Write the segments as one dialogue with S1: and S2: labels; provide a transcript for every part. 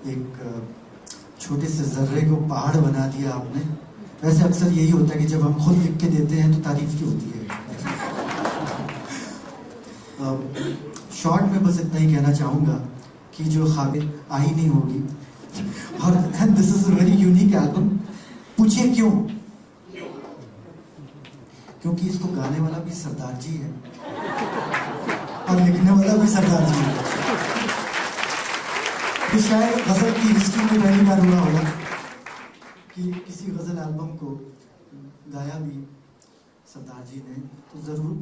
S1: एक छोटे से जर्रे को पहाड़ बना दिया आपने। वैसे अक्सर यही होता है कि जब हम खुद लिख के देते हैं तो तारीफ की होती है। शॉर्ट में बस इतना ही कहना चाहूँगा कि जो ख्वाबें आई नहीं होगी, और this is a very unique album. पूछिए क्यों? क्योंकि इसको गाने वाला भी सरदार जी है और लिखने वाला भी सरदार जी है। तो शायद गजल की हिस्ट्री में पहली बार हुआ होगा कि किसी गजल एल्बम को गाया भी सरदार जी ने, तो जरूर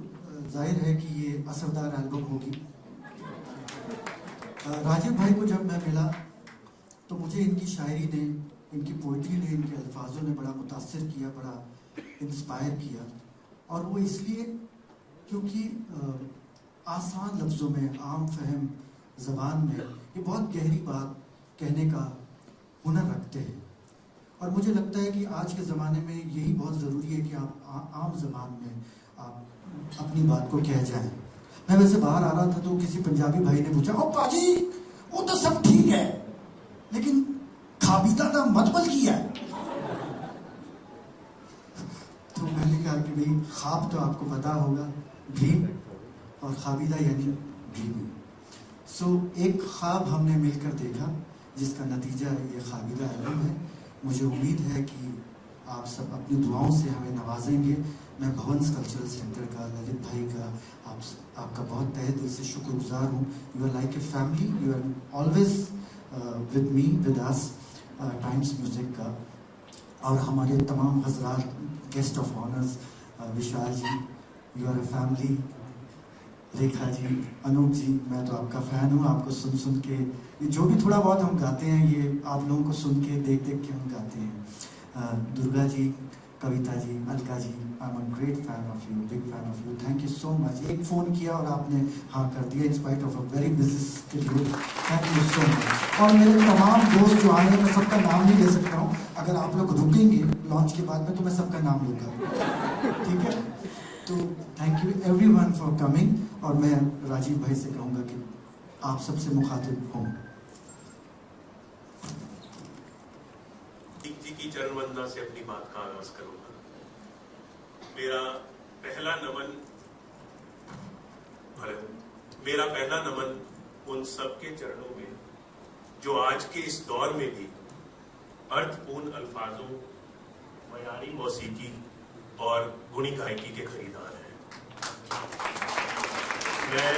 S1: जाहिर है कि ये असरदार एल्बम होगी। राजीव भाई को जब मैं मिला तो मुझे इनकी शायरी ने, इनकी पोइट्री ने, इनके अल्फाजों ने बड़ा मुतासिर किया, बड़ा इंस्पायर किया। और वो इसलिए क्योंकि आसान लफ्ज़ों में, आम फहम ज़बान में ये बहुत गहरी बात कहने का हुनर रखते हैं। और मुझे लगता है कि आज के ज़माने में यही बहुत ज़रूरी है कि आप आम ज़बान में आप अपनी बात को कह जाएं। मैं वैसे बाहर आ रहा था तो किसी पंजाबी भाई ने पूछा, ओ पाजी वो तो सब ठीक है लेकिन खाबीदा का मतलब किया है। तो मैंने कहा कि भाई ख्वाब तो आपको पता होगा, भीम, और खाबीदा यानी भीम। सो एक ख्वाब हमने मिलकर देखा जिसका नतीजा ये खाबीदा एल्बम है। मुझे उम्मीद है कि आप सब अपनी दुआओं से हमें नवाजेंगे। मैं भवंस कल्चरल सेंटर का, ललित भाई का, आपका बहुत तहे दिल से शुक्रगुजार हूँ। You are like a family, you are always with me, with us, Times Music का। और हमारे तमाम हजरात, guest of honours, Vishal ji, you are a family, Rekha ji, Anoop ji, मैं तो आपका फ़ैन हूँ। आपको सुन सुन के, ये जो भी थोड़ा बहुत हम गाते हैं ये आप लोगों को सुन के, देख देख के हम गाते हैं। Durga ji, Kavita ji, Alka ji, I am a great fan of you, big fan of you, thank you so much. एक फ़ोन किया और आपने हाँ कर दिया in spite of a very busy schedule, thank you so much. और मेरे तमाम दोस्त जो आए हैं, मैं सबका नाम नहीं ले सकता हूँ, अगर आप लोग रुकेंगे लॉन्च के बाद में तो मैं सबका नाम लूँगा, ठीक है? तो thank you everyone for coming. और मैं राजीव भाई से कहूँगा कि आप सबसे मुखातिब हों।
S2: जी की चरण वंदना से अपनी बात का आगाज करूंगा। मेरा पहला नमन उन सबके चरणों में जो आज के इस दौर में भी अर्थपूर्ण अल्फाजों, मयारी मौसीकी और गुणी गायकी के खरीदार हैं। मैं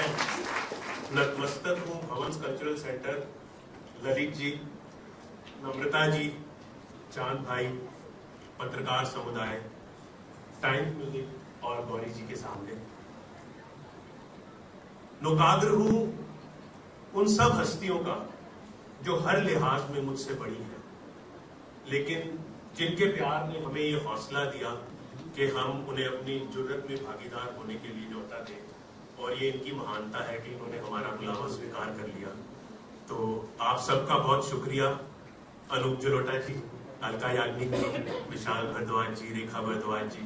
S2: नतमस्तक हूँ भवंस कल्चरल सेंटर, ललित जी, नम्रता जी, चांद भाई, पत्रकार समुदाय, टाइम्स म्यूजिक और गौरी जी के सामने। नोकाग्र हूं उन सब हस्तियों का जो हर लिहाज में मुझसे बड़ी है, लेकिन जिनके प्यार ने हमें ये हौसला दिया कि हम उन्हें अपनी जुर्रत में भागीदार होने के लिए न्योता दें। और ये इनकी महानता है कि इन्होंने हमारा बुलावा स्वीकार कर लिया। तो आप सबका बहुत शुक्रिया। अनूप जलोटा जी, अलका याग्निक जी, विशाल भारद्वाज जी, रेखा भारद्वाज जी,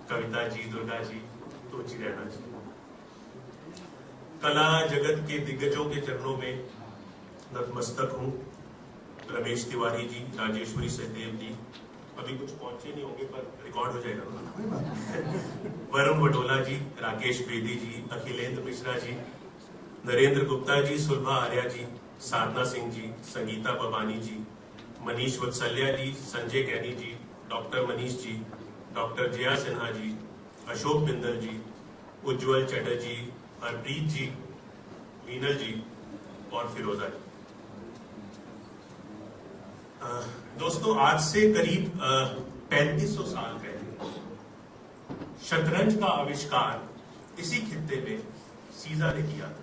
S2: कविता जी, दुर्गा जी, तुलसी रैना जी। कला जगत के दिग्गजों के चरणों में नतमस्तक हूँ। रमेश तिवारी जी, राजेश्वरी सहदेव जी, अभी कुछ पहुंचे नहीं होंगे पर रिकॉर्ड हो जाएगा। वरुण वडोला जी, राकेश बेदी जी, अखिलेंद्र मिश्रा जी, नरेंद्र गुप्ता जी, सुलभा आर्या जी, साधना सिंह जी, संगीता बबानी जी, मनीष वत्सल्या जी, संजय कैनी जी, डॉक्टर मनीष जी, डॉक्टर जया सिन्हा जी, अशोक बिंदल जी, उज्जवल चटर्जी, हरप्रीत जी, मीनल जी और फिरोजा जी। दोस्तों, आज से करीब 3500 साल पहले शतरंज का आविष्कार इसी खित्ते में सीजा ने किया था।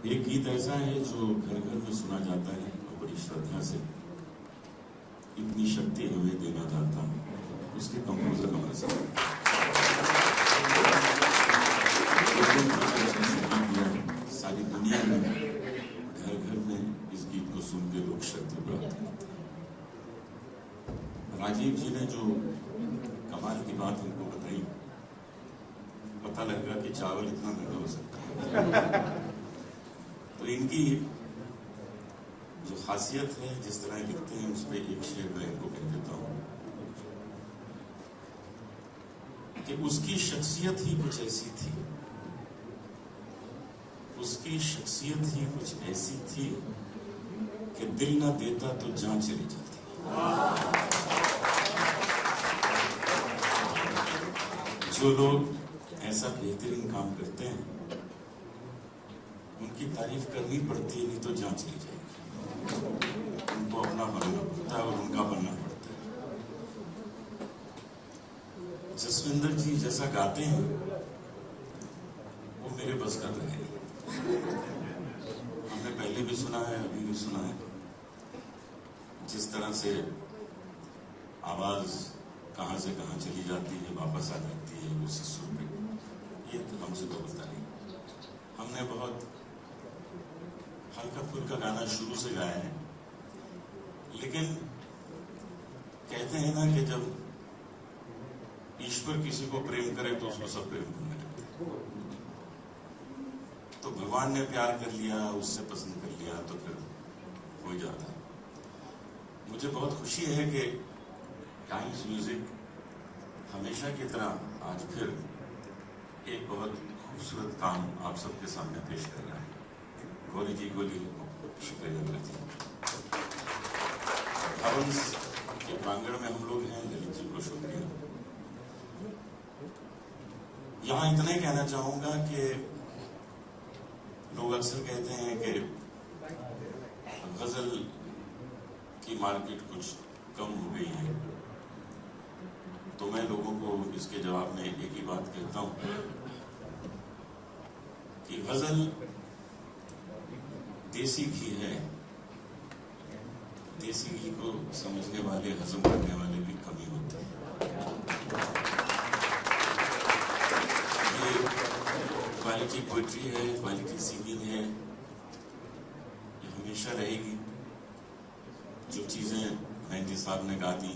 S3: एक गीत ऐसा है जो घर घर में सुना जाता है। देते हुए देना दाता, उसके कंपोजर हमारे साथ सारी दुनिया में घर घर में इस गीत को सुन के लोग शक्ति प्राप्त करते हैं। राजीव जी ने जो कमाल की बात हमको बताई, पता लगा कि चावल इतना महंगा हो सकता है। तो इनकी जो खासियत है, जिस तरह लिखते हैं, उस पर एक शेर मैं इनको कह देता हूं कि उसकी शख्सियत ही कुछ ऐसी थी, उसकी शख्सियत ही कुछ ऐसी थी कि दिल ना देता तो जान चली जाती। जो लोग ऐसा बेहतरीन काम करते हैं उनकी तारीफ करनी पड़ती है, नहीं तो जान चली जाएगी। उनको अपना बनना पड़ता है और उनका बनना पड़ता है। जसविंदर जी जैसा गाते हैं वो मेरे बस का तो है नहीं। हमने पहले भी सुना है, अभी भी सुना है, जिस तरह से आवाज कहां से कहां चली जाती है, वापस आ जाती है उसी सुर में, ये तो हमसे तो होता नहीं। हमने बहुत हल्का फुल्का गाना शुरू से गाया है, लेकिन कहते हैं ना कि जब ईश्वर किसी को प्रेम करे तो उसको सब प्रेम करने लगते हैं। तो भगवान ने प्यार कर लिया, उससे पसंद कर लिया, तो फिर हो जाता है। मुझे बहुत खुशी है कि टाइम्स म्यूजिक हमेशा की तरह आज फिर एक बहुत खूबसूरत काम आप सबके सामने पेश कर रहा है। गौरी जी को लिए शुक्रिया करती हूँ। हवंस के प्रांगण में हम लोग हैं, ललित जी को शुक्रिया। यहां इतना ही कहना चाहूंगा कि लोग अक्सर कहते हैं कि गजल की मार्केट कुछ कम हो गई है, तो मैं लोगों को इसके जवाब में एक ही बात कहता हूं कि गजल देसी घी है। देसी घी को समझने वाले, हजम करने वाले भी कम ही होते हैं। ये क्वालिटी पोइट्री है, क्वालिटी सिंगिंग है, ये हमेशा रहेगी। जो चीजें मेहंदी साहब ने गा दी,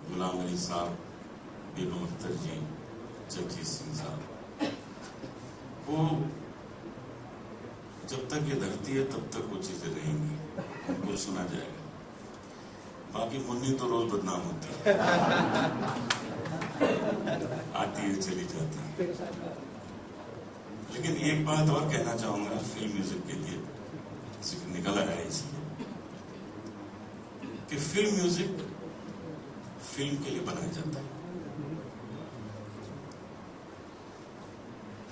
S3: गुलाम अली साहब, बेगम अख्तर जी, जगजीत सिंह साहब, वो जब तक ये धरती है तब तक वो चीजें रहेंगी, उनको सुना जाएगा। बाकी मुन्नी तो रोज बदनाम होती है, आती है चली जाती है। लेकिन एक बात और कहना चाहूंगा फिल्म म्यूजिक के लिए, निकल आया इसलिए कि फिल्म म्यूजिक फिल्म के लिए बनाया जाता है।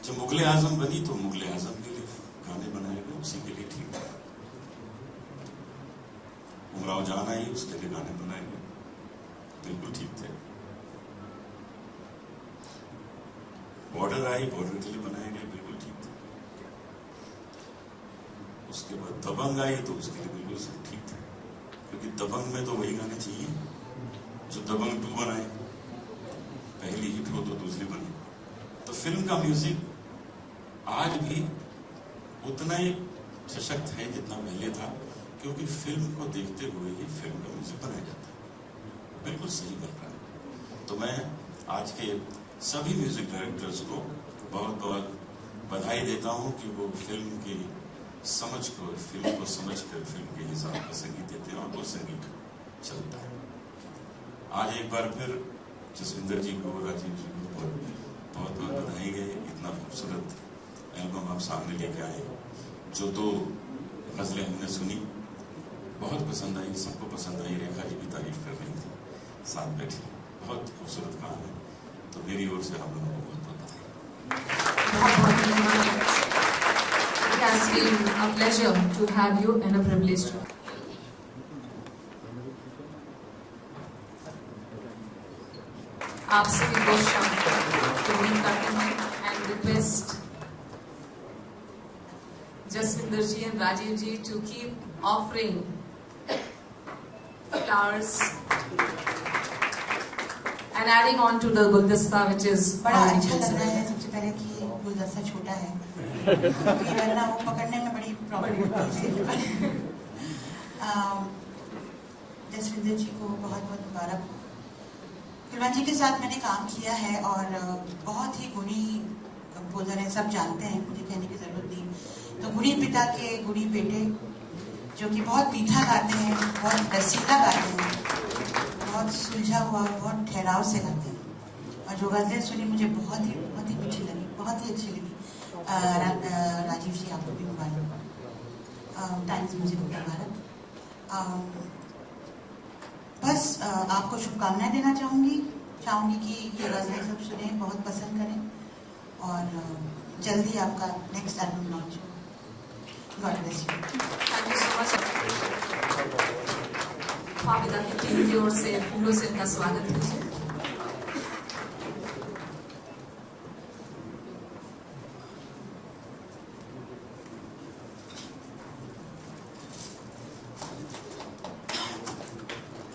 S3: जब मुगले आजम बनी तो मुगले आजम के लिए गाने बनाए गए, उसी के लिए ठीक था। उमराव जान आई, उसके लिए गाने बनाए गए, बिल्कुल ठीक थे। बॉर्डर आई, बॉर्डर के लिए बनाए गए, बिल्कुल ठीक थे। उसके बाद दबंग आई तो उसके लिए बिल्कुल सब ठीक थे, क्योंकि दबंग में तो वही गाने चाहिए जो दबंग 2 बनाए। पहली हिट हो तो दूसरी बनी। तो फिल्म का म्यूजिक आज भी उतना ही सशक्त है जितना पहले था, क्योंकि फिल्म को देखते हुए ही फिल्म का म्यूजिक बनाया जाता है। बिल्कुल सही बात है। तो मैं आज के सभी म्यूजिक डायरेक्टर्स को बहुत बहुत बधाई देता हूं कि वो फिल्म की समझ को, फिल्म को समझकर फिल्म के हिसाब का संगीत देते हैं और वो संगीत चलता है। आज एक बार फिर जसविंदर जी को, राजीव जी को बहुत बहुत बधाई है। इतना खूबसूरत एल्बम आप सामने लेके आए। जो 2 गजलें हमने सुनी बहुत पसंद आई, सबको पसंद आई। रेखा जी भी तारीफ कर रही थी साथ बैठी, बहुत खूबसूरत काम है। तो मेरी ओर से आप लोगों को बहुत बहुत बधाई।
S4: It has been a pleasure to have you and a privilege to. आपसे रिक्वेस्ट करती हूँ and request Jaswinder ji and Rajiv ji to keep offering flowers and adding on to the guldasta, which is
S5: बड़ा अच्छा लग रहा है सबसे पहले कि गुलदस्ता छोटा है, क्योंकि वरना वो पकड़ने में बड़ी प्रॉब्लम होती है। जसविंदर जी को बहुत बहुत मुबारक। कुलवंत जी के साथ मैंने काम किया है और बहुत ही गुणी कंपोजर हैं, सब जानते हैं, मुझे कहने की जरूरत नहीं। तो गुणी पिता के गुणी बेटे, जो कि बहुत मीठा गाते हैं, बहुत रसीला गाते हैं, बहुत सुलझा हुआ, बहुत ठहराव से गाते हैं। और जो गज़लें सुनी मुझे बहुत ही मीठी लगी, बहुत ही अच्छी लगी। राजीव जी आपको भी मुबारक, टाइम्स म्यूजिक को मुबारक। बस आपको शुभकामनाएं देना चाहूँगी कि ये गज़लें सब सुने, बहुत पसंद करें और जल्दी आपका नेक्स्ट एल्बम लॉन्च हो। God bless you.
S4: Thank you so much. Abida की टीम की ओर से फूलों से इनका स्वागत कीजिए।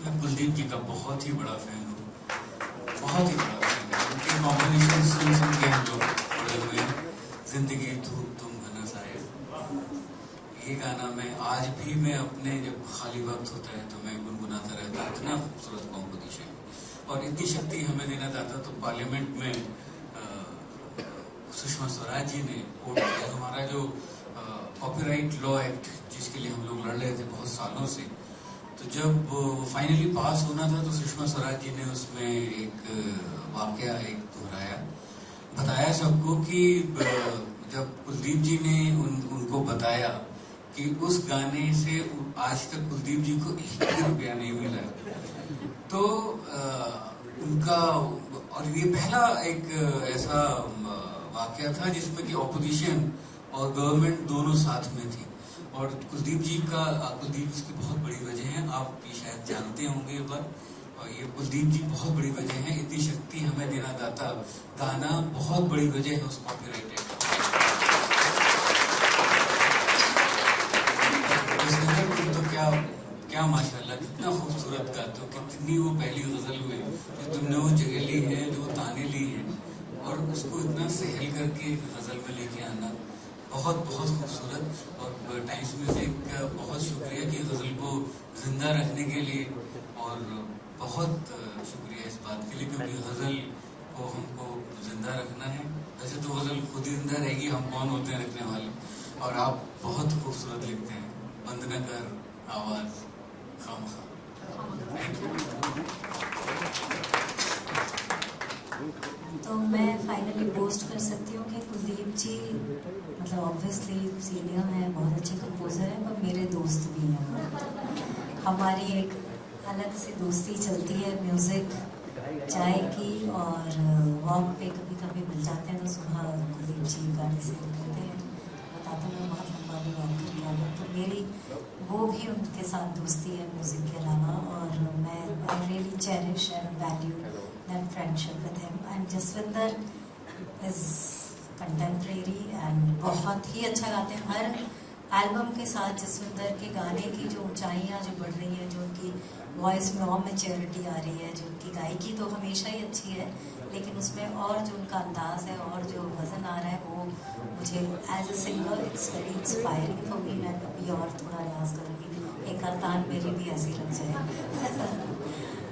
S6: मैं कुलदीप जी का बहुत ही बड़ा फैन हूँ, बहुत ही बड़ा फैन हूँ। उनके कॉम्बिनेशन सुन के हम लोग बड़े हुए हैं। जिंदगी धूप तुम घना साए, ये गाना मैं आज भी मैं अपने जब खाली वक्त होता है तो मैं गुनगुनाता रहता। इतना खूबसूरत कॉम्पोजिशन और इतनी शक्ति हमें देना चाहता। तो पार्लियामेंट में सुषमा स्वराज जी ने वोट किया। हमारा जो कॉपीराइट लॉ एक्ट जिसके लिए हम लोग लड़ रहे थे बहुत सालों से, तो जब फाइनली पास होना था तो सुषमा स्वराज जी ने उसमें एक वाकया दोहराया, बताया सबको कि जब कुलदीप जी ने उनको बताया कि उस गाने से आज तक कुलदीप जी को 1 रुपया नहीं मिला, तो उनका, और ये पहला एक ऐसा वाकया था जिसमें कि ऑपोजिशन और गवर्नमेंट दोनों साथ में थी। और कुलदीप इसकी बहुत बड़ी वजह है, आप ये शायद जानते होंगे एक बार। और ये कुलदीप जी बहुत बड़ी वजह है, इतनी शक्ति हमें देना दाता गाना बहुत बड़ी वजह है उस कॉपीराइट एक्ट। तो क्या माशाल्लाह, कितना खूबसूरत गाते हो, कितनी वो पहली गजल हुई जो तुमने वो जगह ली है, जो ताने ली है, और उसको इतना सहल करके गजल में लेके आना बहुत बहुत खूबसूरत। और टाइम्स म्यूजिक का बहुत शुक्रिया कि गजल को जिंदा रखने के लिए, और बहुत शुक्रिया इस बात के लिए, क्योंकि गजल को हमको जिंदा रखना है। वैसे तो गजल खुद ही जिंदा रहेगी, हम कौन होते हैं रखने वाले। और आप बहुत खूबसूरत लिखते हैं, बंद न कर आवाज खामखा।
S7: तो मैं फाइनली पोस्ट कर सकती हूँ कि कुलदीप जी मतलब ऑब्वियसली सीनियर हैं, बहुत अच्छे कंपोजर हैं, पर मेरे दोस्त भी हैं। हमारी एक अलग सी दोस्ती चलती है म्यूज़िक चाय की, और वॉक पे कभी कभी मिल जाते हैं तो सुबह कुलदीप जी गाने से निकलते हैं, बताते हैं बहुत लंबा भी वॉक करके आ गया। तो मेरी वो भी उनके साथ दोस्ती है म्यूज़िक के अलावा, और मैं I really cherish and value that friendship with him. And Jaswinder is contemporary and बहुत ही अच्छा गाते हैं। हर एल्बम के साथ जसविंदर के गाने की जो ऊंचाइयाँ जो बढ़ रही हैं, जो उनकी वॉइस में और मैच्योरिटी आ रही है, जो उनकी गायकी तो हमेशा ही अच्छी है, लेकिन उसमें और जो उनका अंदाज है और जो वजन आ रहा है, वो मुझे as a singer it's very inspiring for me. मैं कभी और थोड़ा रियाज करूँगी, एक अरतान मेरी भी ऐसी लग जाए।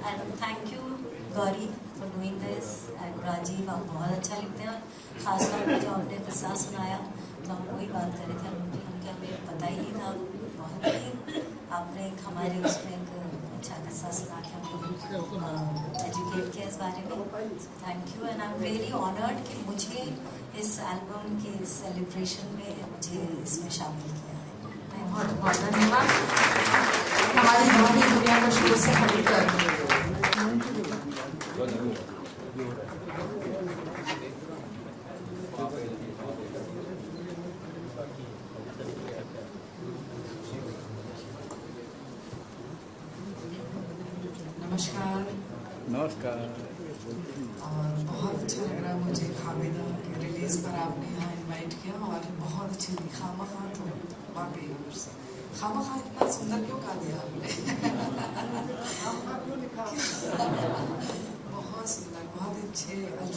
S7: And thank you Gauri for doing this, and Rajiv आप बहुत अच्छा लिखते हैं। खासतौर पर जो आपने किस्सा सुनाया तो हम वही बात कर रहे थे, उनके हमें पता ही नहीं था। बहुत ही आपने एक हमारे उसमें एक अच्छा किस्सा सुना के हम लोग एजुकेट किया इस बारे में। Thank you and I am very honoured कि मुझे इस एल्बम के सेलिब्रेशन में मुझे इसमें शामिल किया है।
S4: बहुत बहुत धन्यवाद। हमारी ध्वनि दुनिया को शुरू से खरीदकर
S8: नमस्कार।
S9: और बहुत अच्छा लग रहा है मुझे खाबिदा के रिलीज पर आपने यहाँ इनवाइट किया, और बहुत अच्छी लगी। खामखा तो वाकई खामखा इतना सुंदर क्यों गा दिया आपने।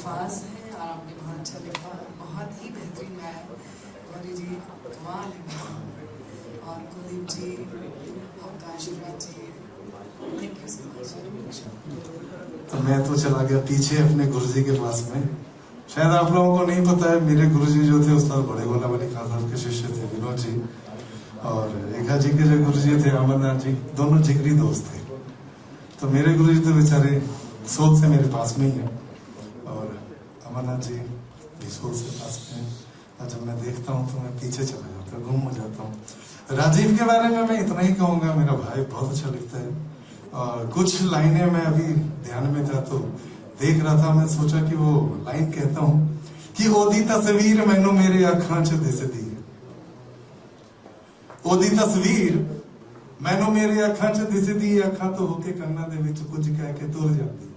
S9: अल्फाज हैं और आपने बहुत अच्छा लिखा, बहुत ही बेहतरीन गाया। गौरी जी कमाल है, और कुलदीप जी, आपका आशीर्वाद जी, थैंक यू सो मच।
S8: तो मैं तो चला गया पीछे अपने गुरुजी के पास में। शायद आप लोगों को नहीं पता है, मेरे गुरुजी जो थे उस्ताद बड़े गुलाम अली खान साहब के शिष्य थे विनोद जी, और रेखा जी के जो गुरुजी थे अमरनाथ जी, दोनों जिगरी दोस्त थे। तो मेरे गुरुजी तो बेचारे सोच से मेरे पास में ही है, और अमरनाथ जी भी सोच से पास में है। और जब मैं देखता हूँ तो मैं पीछे चला जाता हूँ, गुम हो जाता हूँ। राजीव के बारे में मैं इतना ही कहूँगा, मेरा भाई बहुत अच्छा लिखता है। और कुछ लाइनें मैं अभी ध्यान में था तो देख रहा था, मैं सोचा कि वो लाइन कहता हूँ कि ओदी तस्वीर मैनू मेरे अखां च दिसदी है, ओदी तस्वीर मैनू मेरे अखां च दिसदी है, अखां तो होके कन्ना दे विच कुछ कह के तुर जाती है।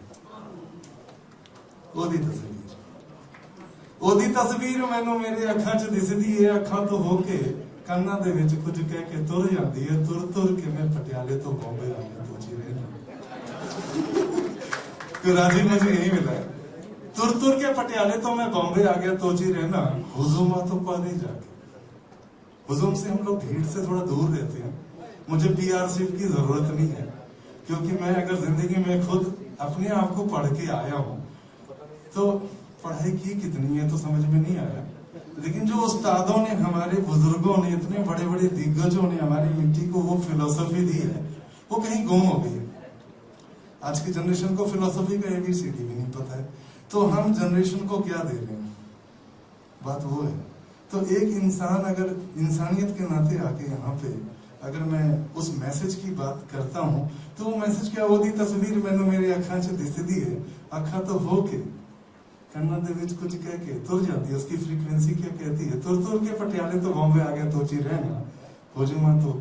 S8: ओदी तस्वीर मैनू मेरे अखां च दिसदी है, अखां तो होके कन्ना दे विच कुछ कह के तुर जाती है। तुर तुर के मैं पटियाले तो बॉम्बे आ गया तो जी रहना। राजीव मुझे यही मिला है, तुर तुर के पटियाले तो मैं बॉम्बे आ गया तो जी रहना, हुजूमा तो पा नहीं जाके। हुजूम से हम लोग भीड़ से थोड़ा दूर रहते हैं, मुझे पीआरशिप की जरूरत नहीं है, क्योंकि मैं अगर जिंदगी में खुद अपने आप को पढ़ के आया हूं तो पढ़ाई की कितनी है तो समझ में नहीं आया। लेकिन जो उस्तादों ने, हमारे बुजुर्गों ने, इतने बड़े बड़े दिग्गजों ने हमारी मिट्टी को वो फिलोसफी दी है, वो कहीं गुम हो गई है। आज की जनरेशन को फिलोसफी का ABCD भी नहीं पता है, तो हम जनरेशन को क्या दे रहे हैं, बात वो है। तो एक इंसान अगर इंसानियत के नाते आके यहाँ पे अगर मैं उस मैसेज की बात करता हूँ तो वो मैसेज क्या होती, तस्वीर मैंने मेरे अखां च दिसदी है, अखा तो होके कन्ना दे विच कुछ कह के तुर जाती है। उसकी फ्रीक्वेंसी क्या कहती है, तुर तुर के पटियाले तो बॉम्बे आ गया तो ची रहना, होजुमा तो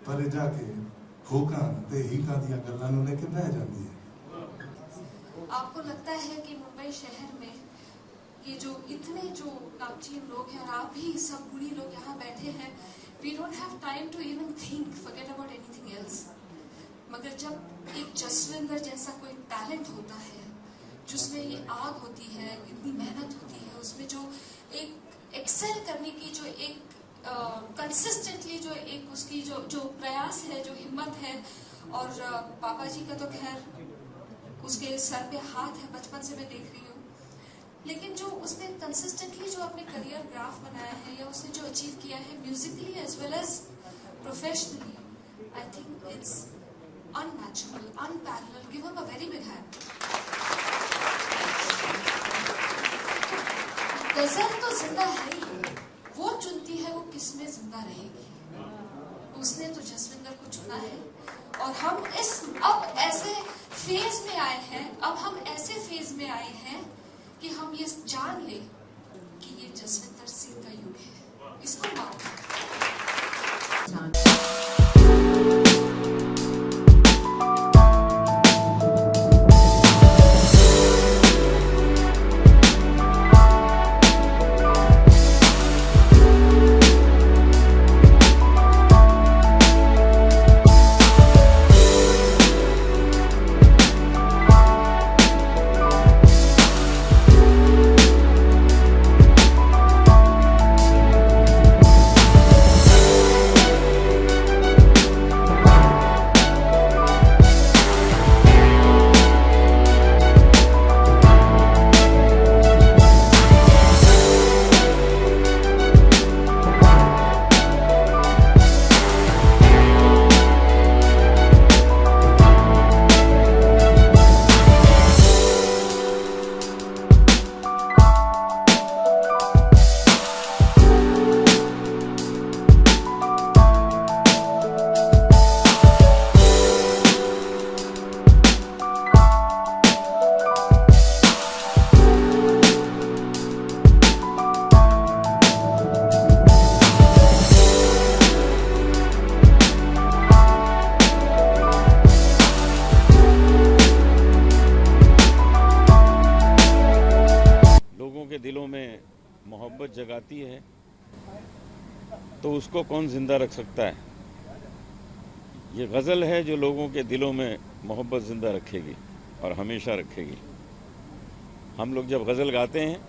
S8: परे जाके होका ते ही का दिया गल्ला नु लेके बह जाती है।
S4: आपको लगता है कि मुंबई शहर में ये जो इतने जो नामचीन लोग हैं और आप भी सब बुरी लोग यहाँ बैठे हैं, we don't have time to even think, forget about anything else, मगर जब एक जसविंदर जैसा कोई टैलेंट होता है जिसमें ये आग होती है, इतनी मेहनत होती है, उसमें जो एक एक्सेल करने की जो एक कंसिस्टेंटली जो एक उसकी जो प्रयास है, जो हिम्मत है, और पापा जी का तो खैर उसके सर पे हाथ है, बचपन से मैं देख रही हूँ, लेकिन जो उसने कंसिस्टेंटली जो अपने करियर ग्राफ बनाया है या उसने जो अचीव किया है musically as well as professionally, I think it's unmatchable, unparallel. Give him a very big hand. गजल तो जिंदा है ही, वो चुनती है वो किसमें जिंदा रहेगी। उसने तो जसविंदर को चुना है, और हम अब ऐसे फेज में आए हैं, अब हम ऐसे फेज में आए हैं कि हम ये जान ले कि ये जसविंदर सिंह का युग है, इसको मानो।
S10: मोहब्बत जगाती है तो उसको कौन जिंदा रख सकता है। ये गज़ल है जो लोगों के दिलों में मोहब्बत जिंदा रखेगी और हमेशा रखेगी। हम लोग जब गज़ल गाते हैं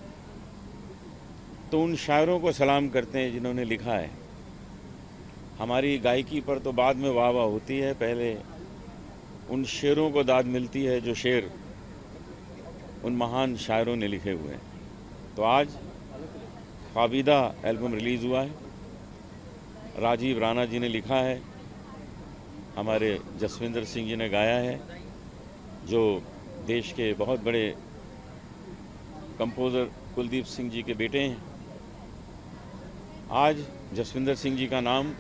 S10: तो उन शायरों को सलाम करते हैं जिन्होंने लिखा है। हमारी गायकी पर तो बाद में वाह वाह होती है, पहले उन शेरों को दाद मिलती है जो शेर उन महान शायरों ने लिखे हुए हैं। तो आज ख्वाबीदा एल्बम रिलीज़ हुआ है, राजीव राणा जी ने लिखा है, हमारे जसविंदर सिंह जी ने गाया है, जो देश के बहुत बड़े कंपोज़र कुलदीप सिंह जी के बेटे हैं। आज जसविंदर सिंह जी का नाम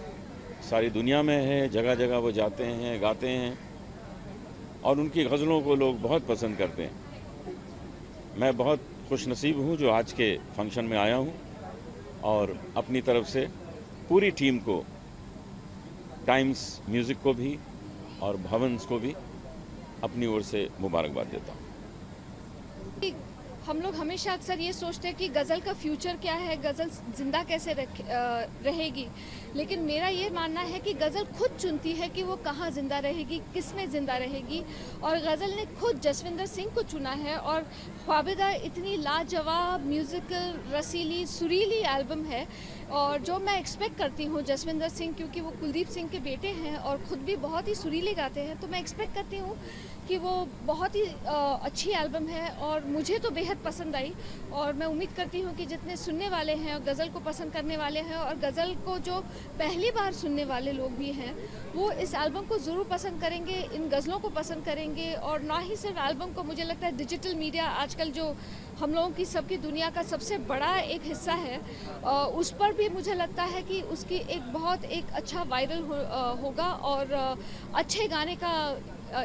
S10: सारी दुनिया में है, जगह जगह वो जाते हैं, गाते हैं और उनकी गज़लों को लोग बहुत पसंद करते हैं। मैं बहुत खुशनसीब हूँ जो आज के फंक्शन में आया हूँ और अपनी तरफ से पूरी टीम को, टाइम्स म्यूज़िक को भी और भवन्स को भी अपनी ओर से मुबारकबाद देता हूँ।
S4: हम लोग हमेशा अक्सर ये सोचते हैं कि गज़ल का फ्यूचर क्या है, गज़ल जिंदा कैसे रहेगी, लेकिन मेरा ये मानना है कि गज़ल खुद चुनती है कि वो कहाँ ज़िंदा रहेगी, किस में ज़िंदा रहेगी, और गज़ल ने खुद जसविंदर सिंह को चुना है। और ख्वाबीदा इतनी लाजवाब म्यूज़िकल रसीली सुरीली एल्बम है और जो मैं एक्सपेक्ट करती हूँ जसविंदर सिंह, क्योंकि वो कुलदीप सिंह के बेटे हैं और ख़ुद भी बहुत ही सुरीले गाते हैं, तो मैं एक्सपेक्ट करती हूँ कि वो बहुत ही अच्छी एल्बम है और मुझे तो बेहद पसंद आई। और मैं उम्मीद करती हूँ कि जितने सुनने वाले हैं और गज़ल को पसंद करने वाले हैं और गज़ल को जो पहली बार सुनने वाले लोग भी हैं, वो इस एल्बम को ज़रूर पसंद करेंगे, इन गज़लों को पसंद करेंगे। और ना ही सिर्फ एल्बम को, मुझे लगता है डिजिटल मीडिया आजकल जो हम लोगों की सबकी दुनिया का सबसे बड़ा एक हिस्सा है, उस पर भी मुझे लगता है कि उसकी एक बहुत एक अच्छा वायरल होगा और अच्छे गाने का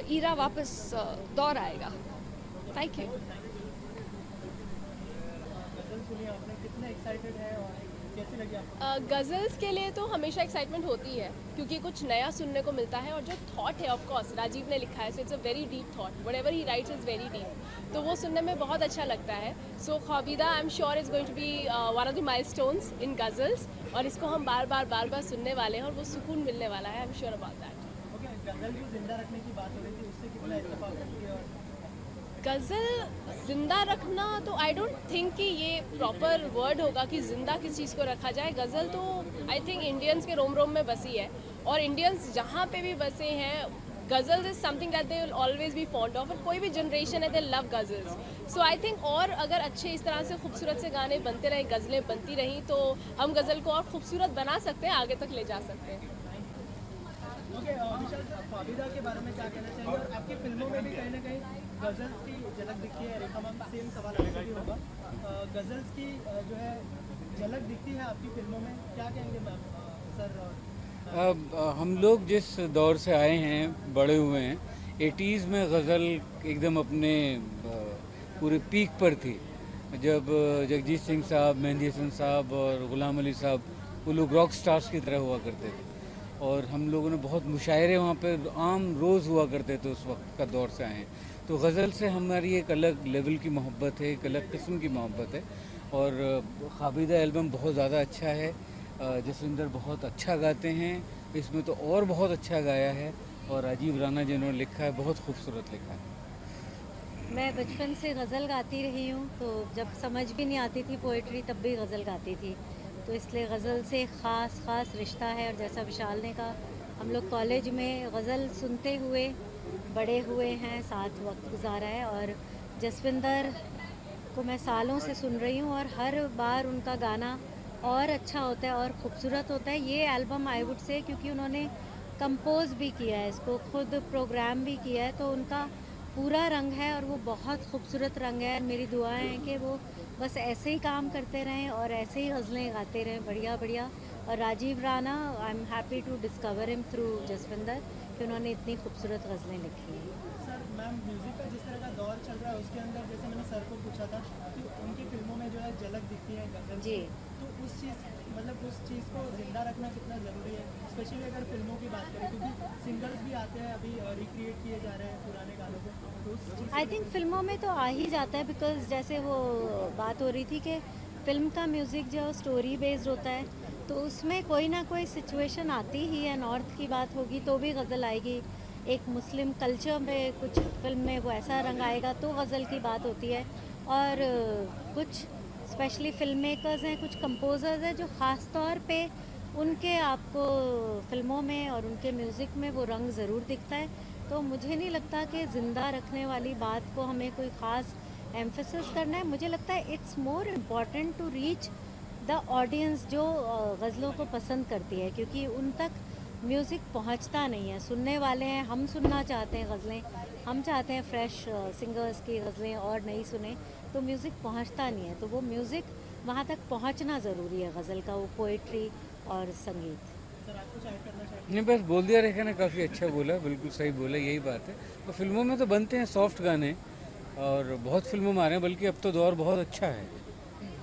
S4: ईरा वापस दौर आएगा। Thank you.
S11: गज़ल्स के लिए तो हमेशा एक्साइटमेंट होती है क्योंकि कुछ नया सुनने को मिलता है और जो थॉट है ऑफ कोर्स राजीव ने लिखा है, so it's a very deep thought, whatever he writes is very deep, तो वो सुनने में बहुत अच्छा लगता है। So Khwabida I am sure is going to be one of the milestones in ghazals और इसको हम बार बार सुनने वाले हैं और वो सुकून मिलने वाला है। I am sure about that. गज़ल जिंदा रखना तो आई डोंट थिंक कि ये प्रॉपर वर्ड होगा कि जिंदा किस चीज़ को रखा जाए। गज़ल तो आई थिंक इंडियंस के रोम रोम में बसी है और इंडियंस जहाँ पे भी बसे हैं, ghazals is something that they will always be fond of. और कोई भी जनरेशन है दे love ghazals. So I think और अगर अच्छे इस तरह से खूबसूरत से गाने बनते रहे, गज़लें बनती रहीं, तो हम गज़ल को और खूबसूरत बना सकते हैं, आगे तक ले जा सकते हैं।
S12: ख्वाबीदा के बारे में क्या कहना चाहिए? और आपकी फिल्मों में भी कहीं ना कहीं गज़ल्स की झलक दिखती है। रेखा मैम, सेम सवाल आपसे भी होगा। गज़ल्स की जो है झलक दिखती है आपकी फिल्मों में, क्या कहेंगे मैम सर?
S6: हम लोग जिस दौर से आए हैं, बड़े हुए हैं, 80s में गज़ल एकदम अपने पूरे पीक पर थी, जब जगजीत सिंह साहब, मेहंदी हसन साहब और गुलाम अली साहब वो लोग रॉक स्टार्स की तरह हुआ करते थे और हम लोगों ने बहुत मुशायरे वहाँ पे आम रोज़ हुआ करते थे। उस वक्त का दौर से आए, तो गज़ल से हमारी एक अलग लेवल की मोहब्बत है, एक अलग किस्म की मोहब्बत है। और ख्वाबीदा एल्बम बहुत ज़्यादा अच्छा है, जसविंदर बहुत अच्छा गाते हैं, इसमें तो और बहुत अच्छा गाया है, और राजीव राणा जिन्होंने लिखा है बहुत खूबसूरत लिखा है।
S7: मैं बचपन से गज़ल गाती रही हूँ, तो जब समझ भी नहीं आती थी पोइट्री तब भी गज़ल गाती थी, तो इसलिए गज़ल से ख़ास रिश्ता है। और जैसा विशाल ने कहा, हम लोग कॉलेज में गज़ल सुनते हुए बड़े हुए हैं, साथ वक्त गुजारा है, और जसविंदर को मैं सालों से सुन रही हूँ और हर बार उनका गाना और अच्छा होता है और ख़ूबसूरत होता है। ये एल्बम आई वुड से, क्योंकि उन्होंने कंपोज़ भी किया है, इसको खुद प्रोग्राम भी किया है, तो उनका पूरा रंग है और वो बहुत खूबसूरत रंग है। मेरी दुआएं हैं कि वो बस ऐसे ही काम करते रहें और ऐसे ही गज़लें गाते रहें, बढ़िया बढ़िया। और Rajiv Rana, I am happy to discover him through Jaswinder, कि उन्होंने इतनी खूबसूरत गज़लें लिखी हैं।
S12: सर, मैम म्यूज़िक का जिस तरह का दौर चल रहा है उसके अंदर, जैसे मैंने सर को पूछा था कि उनकी फिल्मों में जो है झलक दिखती है गज़ल जी, तो उस चीज़ को ज़िंदा रखना कितना ज़रूरी है, स्पेशली अगर फिल्मों की बात करें, क्योंकि सिंगर्स भी आते हैं अभी रिक्रिएट किए जा रहे हैं पुराने गानों को, तो
S7: आई थिंक फिल्मों में तो आ ही जाता है, बिकॉज जैसे वो बात हो रही थी कि फिल्म का म्यूज़िक जो स्टोरी बेस्ड होता है, तो उसमें कोई ना कोई सिचुएशन आती ही है। नॉर्थ की बात होगी तो भी गज़ल आएगी, एक मुस्लिम कल्चर में कुछ फिल्म में वो ऐसा रंग आएगा तो गज़ल की बात होती है। और कुछ स्पेशली फिल्म मेकर्स हैं, कुछ कंपोजर्स हैं जो ख़ास तौर पे उनके आपको फिल्मों में और उनके म्यूज़िक में वो रंग ज़रूर दिखता है। तो मुझे नहीं लगता कि ज़िंदा रखने वाली बात को हमें कोई ख़ास एम्फेसिस करना है। मुझे लगता है it's more important to reach the audience जो गज़लों को पसंद करती है, क्योंकि उन तक म्यूज़िक पहुंचता नहीं है। सुनने वाले हैं, हम सुनना चाहते हैं गज़लें, हम चाहते हैं फ्रेश सिंगर्स की गज़लें और नहीं सुने, तो म्यूज़िक पहुंचता नहीं है। तो वो म्यूज़िक वहाँ तक पहुंचना ज़रूरी है, गज़ल का वो पोइट्री और संगीत।
S13: नहीं, बस बोल दिया रेखा ने, काफ़ी अच्छा बोला, बिल्कुल सही बोला, यही बात है। तो फिल्मों में तो बनते हैं सॉफ्ट गाने और बहुत फिल्मों में आ रहे हैं, बल्कि अब तो दौर बहुत अच्छा है।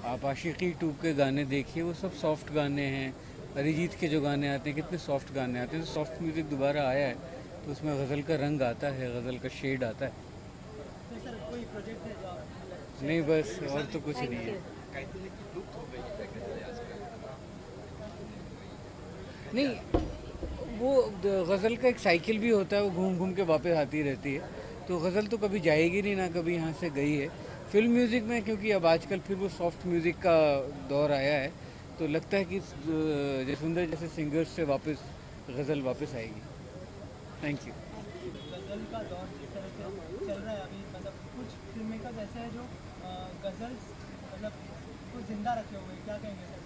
S13: आप आशिकी 2 के गाने देखिए, वो सब सॉफ्ट गाने हैं। अरिजीत के जो गाने आते हैं कितने सॉफ्ट गाने आते हैं। तो सॉफ्ट म्यूज़िक दोबारा आया है तो उसमें गज़ल का रंग आता है, गज़ल का शेड आता है।
S12: तो सर कोई प्रोजेक्ट है जो आप
S13: नहीं, बस और तो कुछ नहीं है। नहीं, वो गज़ल का एक साइकिल भी होता है, वो घूम घूम के वापस आती रहती है। तो गज़ल तो कभी जाएगी नहीं, ना कभी यहाँ से गई है। फिल्म म्यूज़िक में क्योंकि अब आजकल फिर वो सॉफ्ट म्यूज़िक का दौर आया है, तो लगता है कि जसविंदर जैसे सिंगर्स से वापस गज़ल वापस आएगी। Thank you.
S12: गज़ल का दौर जिस तरह से चल रहा है अभी, मतलब कुछ फिल्म मेकर्स ऐसे हैं जो गज़ल्स मतलब को जिंदा रखे हुए हैं, क्या कहेंगे सर?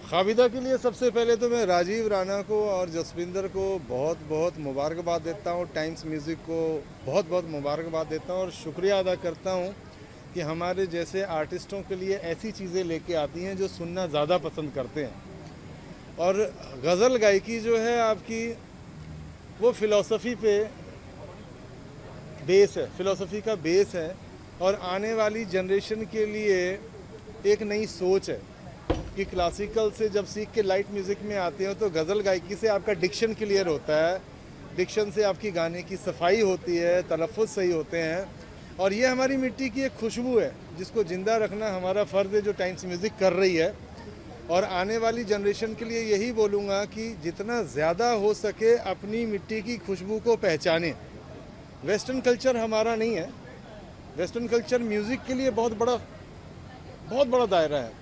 S14: खाबिदा के लिए सबसे पहले तो मैं राजीव राणा को और जसविंदर को बहुत बहुत मुबारकबाद देता हूँ। टाइम्स म्यूज़िक को बहुत बहुत मुबारकबाद देता हूँ और शुक्रिया अदा करता हूँ कि हमारे जैसे आर्टिस्टों के लिए ऐसी चीज़ें लेके आती हैं जो सुनना ज़्यादा पसंद करते हैं। और गज़ल गायकी जो है आपकी, वो फ़िलॉसफ़ी पे बेस है, फ़िलॉसफ़ी का बेस है और आने वाली जनरेशन के लिए एक नई सोच है कि क्लासिकल से जब सीख के लाइट म्यूज़िक में आते हो तो गज़ल गायकी से आपका डिक्शन क्लियर होता है, डिक्शन से आपकी गाने की सफाई होती है, तलफ़्फ़ुज़ सही होते हैं। और ये हमारी मिट्टी की एक खुशबू है जिसको ज़िंदा रखना हमारा फ़र्ज़ है, जो टाइम्स म्यूज़िक कर रही है। और आने वाली जनरेशन के लिए यही बोलूँगा कि जितना ज़्यादा हो सके अपनी मिट्टी की खुशबू को पहचानें। वेस्टर्न कल्चर हमारा नहीं है, वेस्टर्न कल्चर म्यूज़िक के लिए बहुत बड़ा दायरा है।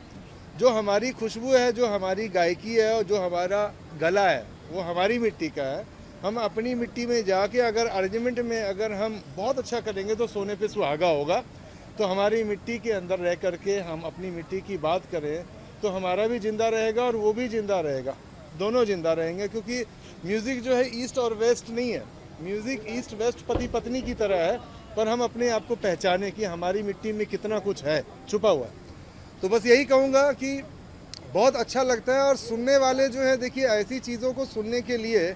S14: जो हमारी खुशबू है, जो हमारी गायकी है और जो हमारा गला है, वो हमारी मिट्टी का है। हम अपनी मिट्टी में जाके अगर अरेंजमेंट में अगर हम बहुत अच्छा करेंगे तो सोने पे सुहागा होगा। तो हमारी मिट्टी के अंदर रह करके हम अपनी मिट्टी की बात करें तो हमारा भी ज़िंदा रहेगा और वो भी ज़िंदा रहेगा, दोनों ज़िंदा रहेंगे। क्योंकि म्यूज़िक जो है ईस्ट और वेस्ट नहीं है, म्यूज़िक ईस्ट वेस्ट पति पत्नी की तरह है, पर हम अपने आप को पहचाने कि हमारी मिट्टी में कितना कुछ है छुपा हुआ। तो बस यही कहूँगा कि बहुत अच्छा लगता है। और सुनने वाले जो है, देखिए ऐसी चीज़ों को सुनने के लिए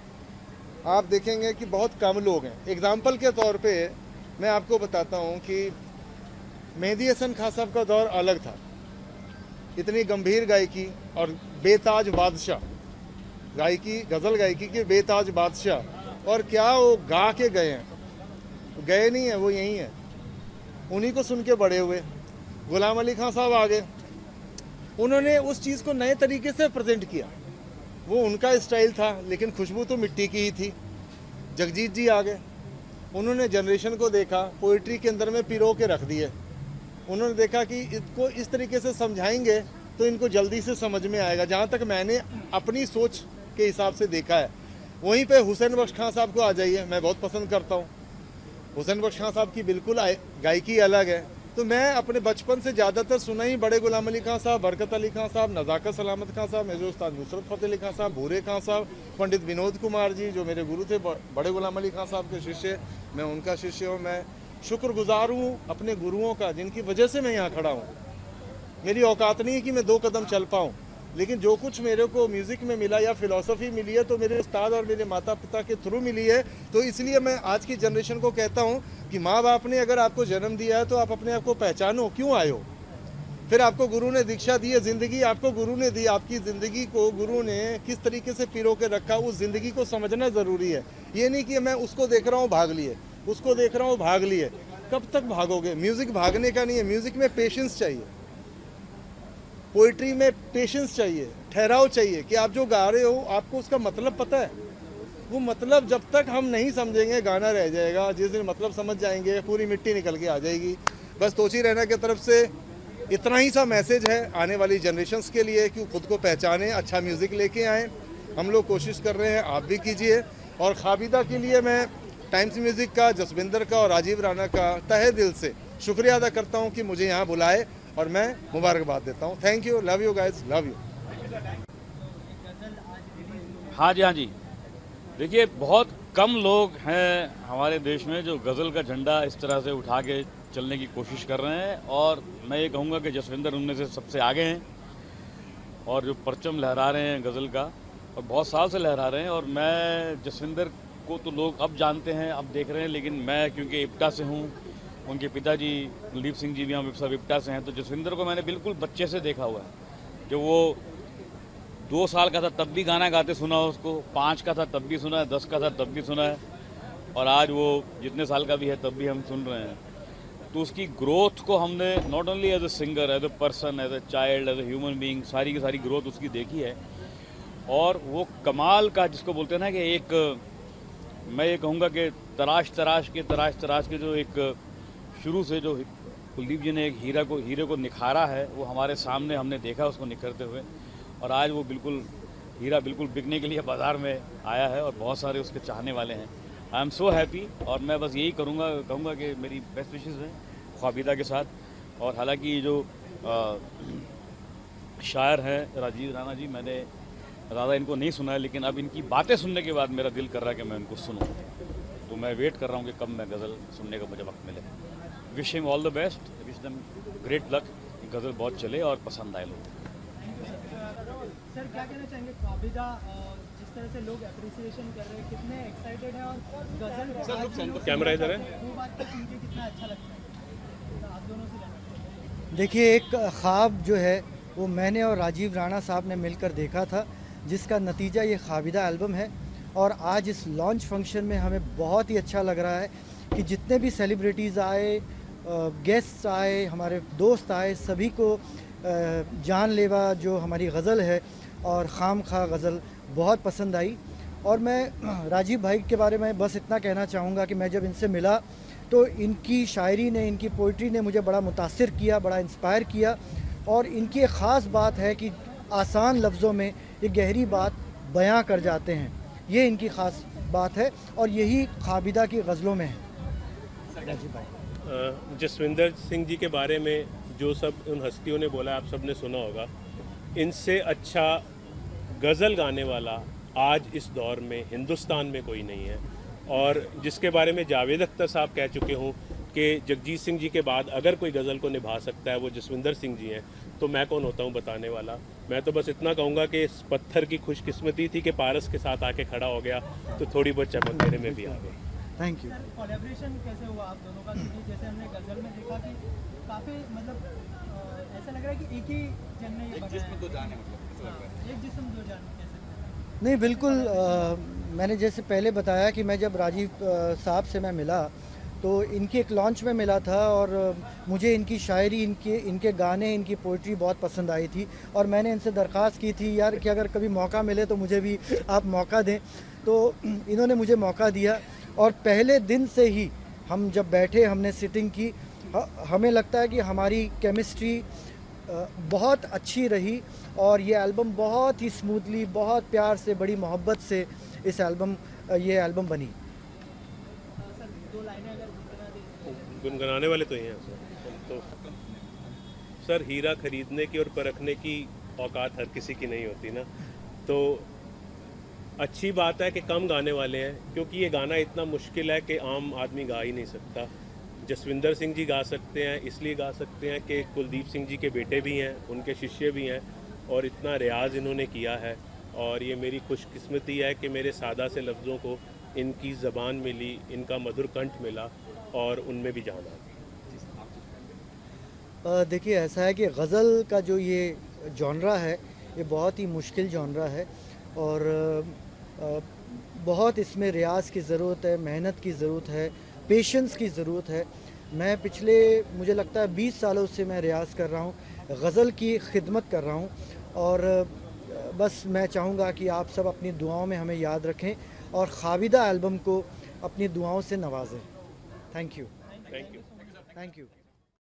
S14: आप देखेंगे कि बहुत कम लोग हैं। एग्जाम्पल के तौर पे मैं आपको बताता हूँ कि मेहदी हसन खां साहब का दौर अलग था, इतनी गंभीर गायकी और बेताज बादशाह गायकी, गज़ल गायकी के बेताज बादशाह। और क्या वो गा के गए हैं, गए नहीं हैं, वो यहीं हैं, उन्हीं को सुन के बड़े हुए। गुलाम अली खां साहब आ गए, उन्होंने उस चीज़ को नए तरीके से प्रेजेंट किया, वो उनका स्टाइल था, लेकिन खुशबू तो मिट्टी की ही थी। जगजीत जी आ गए, उन्होंने जनरेशन को देखा, पोइट्री के अंदर में पिरो के रख दिए। उन्होंने देखा कि इसको इस तरीके से समझाएंगे तो इनको जल्दी से समझ में आएगा, जहाँ तक मैंने अपनी सोच के हिसाब से देखा है। वहीं पे हुसैन बख्श खां साहब को आ जाइए, मैं बहुत पसंद करता हूँ। हुसैन बख्श खां साहब की बिल्कुल गायकी अलग है। तो मैं अपने बचपन से ज़्यादातर सुना ही बड़े गुलाम अली खां साहब, बरकत अली खां साहब, नज़ाकत सलामत खां साहब, मेरे उस्ताद नुसरत फ़तेह अली खां साहब, भूरे खां साहब, पंडित विनोद कुमार जी जो मेरे गुरु थे, बड़े गुलाम अली खां साहब के शिष्य, मैं उनका शिष्य हूँ। मैं शुक्रगुजार हूँ अपने गुरुओं का, जिनकी वजह से मैं यहाँ खड़ा हूँ। मेरी औकात नहीं है कि मैं 2 कदम चल पाऊँ, लेकिन जो कुछ मेरे को म्यूज़िक में मिला या फिलॉसफी मिली है तो मेरे उस्ताद और मेरे माता पिता के थ्रू मिली है। तो इसलिए मैं आज की जनरेशन को कहता हूँ कि माँ बाप ने अगर आपको जन्म दिया है तो आप अपने आप को पहचानो, क्यों आए हो। फिर आपको गुरु ने दीक्षा दी है, ज़िंदगी आपको गुरु ने दी, आपकी ज़िंदगी को गुरु ने किस तरीके से पिरो के रखा, उस ज़िंदगी को समझना ज़रूरी है। ये नहीं कि मैं उसको देख रहा हूँ भाग लिए, उसको देख रहा हूँ भाग लिए, कब तक भागोगे। म्यूज़िक भागने का नहीं है, म्यूज़िक में पेशेंस चाहिए, पोइट्री में पेशेंस चाहिए, ठहराव चाहिए कि आप जो गा रहे हो आपको उसका मतलब पता है। वो मतलब जब तक हम नहीं समझेंगे गाना रह जाएगा, जिस दिन मतलब समझ जाएंगे पूरी मिट्टी निकल के आ जाएगी। बस तोची रैना की तरफ से इतना ही सा मैसेज है आने वाली जनरेशन्स के लिए कि खुद को पहचानें, अच्छा म्यूज़िक लेके आएँ। हम लोग कोशिश कर रहे हैं, आप भी कीजिए। और खाबिदा के लिए मैं टाइम्स म्यूज़िक का, जसविंदर का और राजीव राणा का तहे दिल से शुक्रिया अदा करता हूं कि मुझे यहां बुलाए, और मैं मुबारकबाद देता हूं। Thank you, love you guys, love you.
S10: हाँ जी, देखिए बहुत कम लोग हैं हमारे देश में जो गज़ल का झंडा इस तरह से उठा के चलने की कोशिश कर रहे हैं, और मैं ये कहूँगा कि जसविंदर उनमें से सबसे आगे हैं और जो परचम लहरा रहे हैं गज़ल का, और बहुत साल से लहरा रहे हैं। और मैं जसविंदर को तो लोग अब जानते हैं, अब देख रहे हैं, लेकिन मैं क्योंकि इप्टा से हूँ, उनके पिताजी कुलदीप सिंह जी भी हम सब इप्टा से हैं, तो जसविंदर को मैंने बिल्कुल बच्चे से देखा हुआ है। जो वो 2 साल का था तब भी गाना गाते सुना उसको, 5 का था तब भी सुना है, 10 का था तब भी सुना है, और आज वो जितने साल का भी है तब भी हम सुन रहे हैं। तो उसकी ग्रोथ को हमने not only as a singer, as a person, as a child, as a human being, सारी की सारी ग्रोथ उसकी देखी है। और वो कमाल का, जिसको बोलते हैं ना कि एक, मैं ये कहूँगा कि तराश तराश के जो एक शुरू से जो कुलदीप जी ने एक हीरे को निखारा है, वो हमारे सामने हमने देखा उसको निखरते हुए, और आज वो हीरा बिल्कुल बिकने के लिए बाज़ार में आया है और बहुत सारे उसके चाहने वाले हैं। आई एम सो हैप्पी, और मैं बस यही कहूँगा कि मेरी बेस्ट विशेज़ हैं ख्वाबिदा के साथ। और हालांकि जो शायर हैं राजीव राणा जी, मैंने ज़्यादा इनको नहीं सुना है, लेकिन अब इनकी बातें सुनने के बाद मेरा दिल कर रहा है कि मैं इनको सुनूं, तो मैं वेट कर रहा हूँ कि कब मैं गज़ल सुनने का मुझे वक्त मिले। Wish him all the best, wish them great luck, गज़ल बहुत चले और पसंद आए लोग।
S12: सर क्या कहना चाहेंगे, ख्वाबिदा जिस तरह से लोग अप्रिसिएशन कर रहे हैं, कितने एक्साइटेड हैं, और गज़ल
S2: कैमरा इधर है,
S12: वो बात को सुन के कितना अच्छा लगता है, तो आप दोनों से जानना।
S15: देखिए, एक ख्वाब जो है वो मैंने और राजीव राणा साहब ने मिलकर देखा था, जिसका नतीजा ये खाबिदा एल्बम है। और आज इस लॉन्च फंक्शन में हमें बहुत ही अच्छा लग रहा है कि जितने भी सेलिब्रिटीज़ आए, गेस्ट्स आए, हमारे दोस्त आए, सभी को जानलेवा जो हमारी गज़ल है और खाम खा गज़ल बहुत पसंद आई। और मैं राजीव भाई के बारे में बस इतना कहना चाहूँगा कि मैं जब इनसे मिला तो इनकी शायरी ने, इनकी पोइट्री ने मुझे बड़ा मुतासिर किया, बड़ा इंस्पायर किया। और इनकी एक ख़ास बात है कि आसान लफ्ज़ों में ये गहरी बात बयां कर जाते हैं, ये इनकी ख़ास बात है, और यही खाबिदा की गज़लों में है। राजीव भाई,
S2: जसविंदर सिंह जी के बारे में जो सब उन हस्तियों ने बोला, आप सब ने सुना होगा। इनसे अच्छा गज़ल गाने वाला आज इस दौर में हिंदुस्तान में कोई नहीं है। और जिसके बारे में जावेद अख्तर साहब कह चुके हों कि जगजीत सिंह जी के बाद अगर कोई गज़ल को निभा सकता है वो जसविंदर सिंह जी हैं, तो मैं कौन होता हूँ बताने वाला। मैं तो बस इतना कहूँगा कि इस पत्थर की खुशकिस्मती थी कि पारस के साथ आके खड़ा हो गया, तो थोड़ी बहुत चमक मेरे में भी आ गई।
S15: Thank you.
S12: कोलैबोरेशन कैसे हुआ आप दोनों का? क्योंकि जैसे हमने गज़ल में देखा कि काफ़ी मतलब ऐसा लग रहा है कि एक ही जन ने एक जिस्म दो जान, एक जिस्म दो जान कैसे?
S15: नहीं, बिल्कुल मैंने जैसे पहले बताया कि मैं जब राजीव साहब से मैं मिला तो इनके एक लॉन्च में मिला था, और मुझे इनकी शायरी, इनके गाने, इनकी पोइट्री बहुत पसंद आई थी। और मैंने इनसे दरख्वास्त की थी यार कि अगर कभी मौका मिले तो मुझे भी आप मौका दें, तो इन्होंने मुझे मौका दिया। और पहले दिन से ही हम जब बैठे, हमने सिटिंग की, हमें लगता है कि हमारी केमिस्ट्री बहुत अच्छी रही, और ये एल्बम बहुत ही स्मूथली, बहुत प्यार से, बड़ी मोहब्बत से ये एल्बम बनी।
S2: गुनगुनाने वाले तो ही हैं तो सर, हीरा खरीदने की और परखने की औकात हर किसी की नहीं होती ना, तो अच्छी बात है कि कम गाने वाले हैं, क्योंकि ये गाना इतना मुश्किल है कि आम आदमी गा ही नहीं सकता। जसविंदर सिंह जी गा सकते हैं, इसलिए गा सकते हैं कि कुलदीप सिंह जी के बेटे भी हैं, उनके शिष्य भी हैं, और इतना रियाज इन्होंने किया है। और ये मेरी खुशकिस्मती है कि मेरे सादा से लफ्ज़ों को इनकी ज़बान मिली, इनका मधुर कंठ मिला, और उनमें भी जान आ।
S15: देखिए, ऐसा है कि गज़ल का जो ये जॉनरा है, ये बहुत ही मुश्किल जॉनरा है, और बहुत इसमें रियाज की ज़रूरत है, मेहनत की ज़रूरत है, पेशेंस की ज़रूरत है। मैं पिछले, मुझे लगता है 20 सालों से मैं रियाज़ कर रहा हूँ, गज़ल की खिदमत कर रहा हूँ। और बस मैं चाहूँगा कि आप सब अपनी दुआओं में हमें याद रखें और खाबिदा एल्बम को अपनी दुआओं से नवाजें। Thank you.
S2: Thank you.
S15: Thank you.